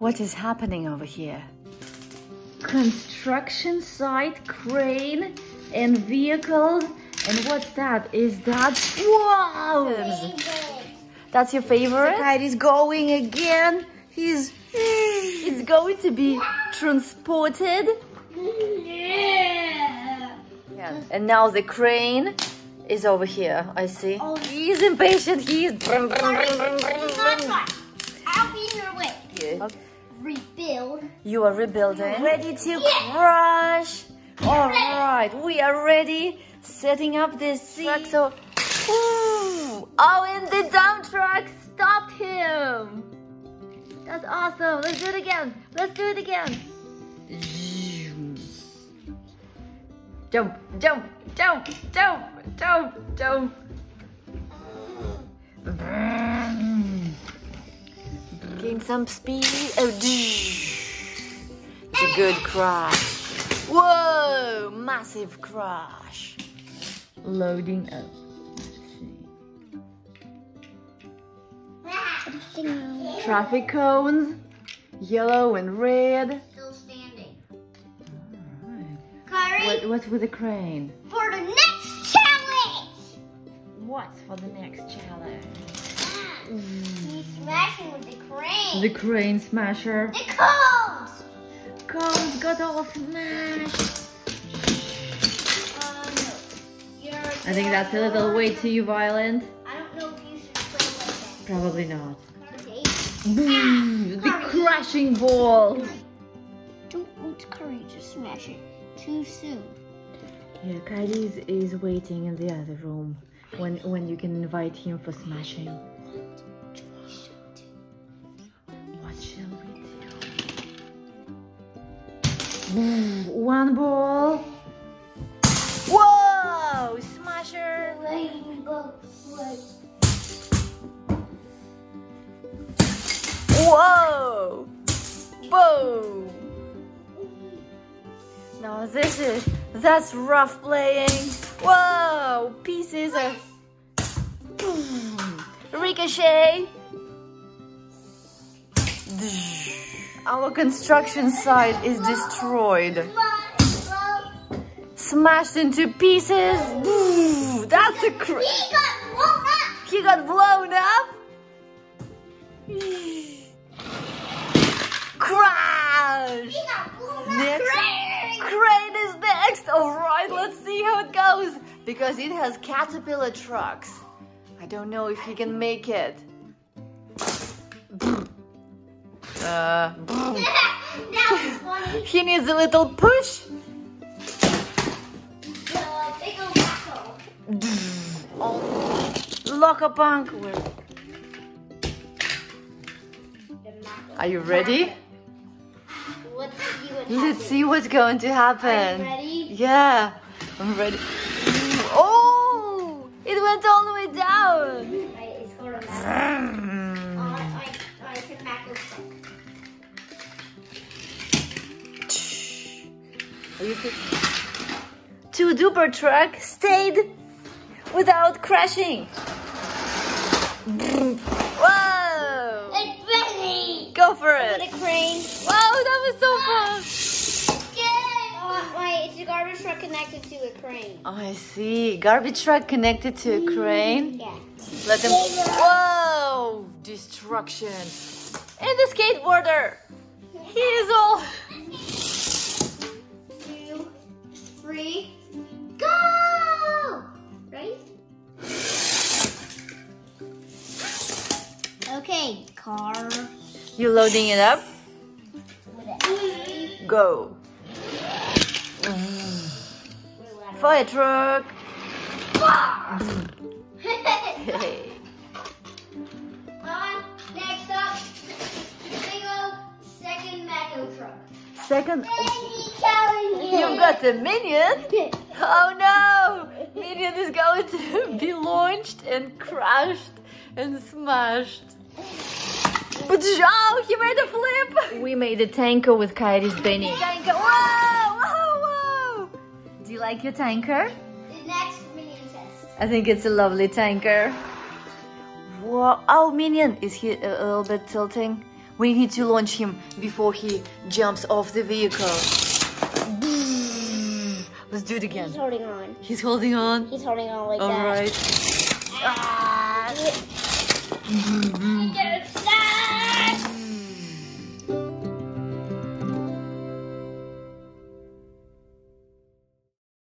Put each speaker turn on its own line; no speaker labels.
What is happening over here? Construction site, crane, and vehicles. And what's that? Is that... Wow! That's your favorite? The kite is going again. It's going to be transported. Yeah. And now the crane is over here. I see. Oh, he's impatient. He's...
I'll be in your way.
Yeah.
Rebuild.
You are rebuilding. Ready to crush. All right, we are ready. Setting up this truck. So, ooh. Oh, and the dump truck stopped him. That's awesome. Let's do it again. Let's do it again. Jump, jump, jump, jump, jump, jump. Gain some speed. Oh, it's a good crash. Whoa, massive crash. Loading up. Traffic cones, yellow and red.
Still standing.
Alright.
Kyrie,
What's with the crane?
for the next challenge.
What's for the next challenge?
He's smashing with the crane.
The crane smasher.
The cones.
Cones got all smashed.
No.
I think that's a little way too violent.
I don't know if you should play like that.
Probably not.
Okay.
Boom! The crashing ball.
Don't want Kyrie to smash it too soon.
Yeah, Kyrie is waiting in the other room when you can invite him for smashing. What shall we do? Boom! One ball. Whoa! Smasher!
Rainbow.
Whoa! Boom! Now that's rough playing. Whoa! Pieces of ricochet. Our construction site is destroyed. Smashed into pieces. That's a
He got blown up.
He got blown up. Crash!
He got blown up.
Next.
Crane.
Crane is next. All right, let's see how it goes. Because it has caterpillar trucks. I don't know if he can make it.
That was funny.
He needs a little push.
Big old battle.
Lock-a-punk. Are you ready? Let's see what's going to happen.
Are you ready?
Yeah, I'm ready. Oh, it went all the way down.
It's called a macro. It's a macro truck.
Are you good? Two duper truck stayed without crashing. Whoa!
It's ready.
Go for it.
The crane.
Wow, that was so fun.
It's a garbage truck connected to a crane.
Oh, I see. Garbage truck connected to a crane.
Yeah.
Let them. Whoa! Destruction. And the skateboarder. He is all.
2, 3, go! Ready? Okay, car.
You loading it up? Go. Fire truck. Hey.
Next up, big old second macro truck.
Second.
You've
You've got the Minion. Oh no! Minion is going to be launched and crashed and smashed. But oh, he made a flip! We made a tanker with Kyrie's Benny. Tanker! Whoa! Whoa! Whoa! Do you like your tanker?
The next minion test.
I think it's a lovely tanker. Whoa! Oh, Minion! Is he a little bit tilting? We need to launch him before he jumps off the vehicle. Let's do it again.
He's holding on.
He's holding on.
He's holding on like
All
that.
right. Ah.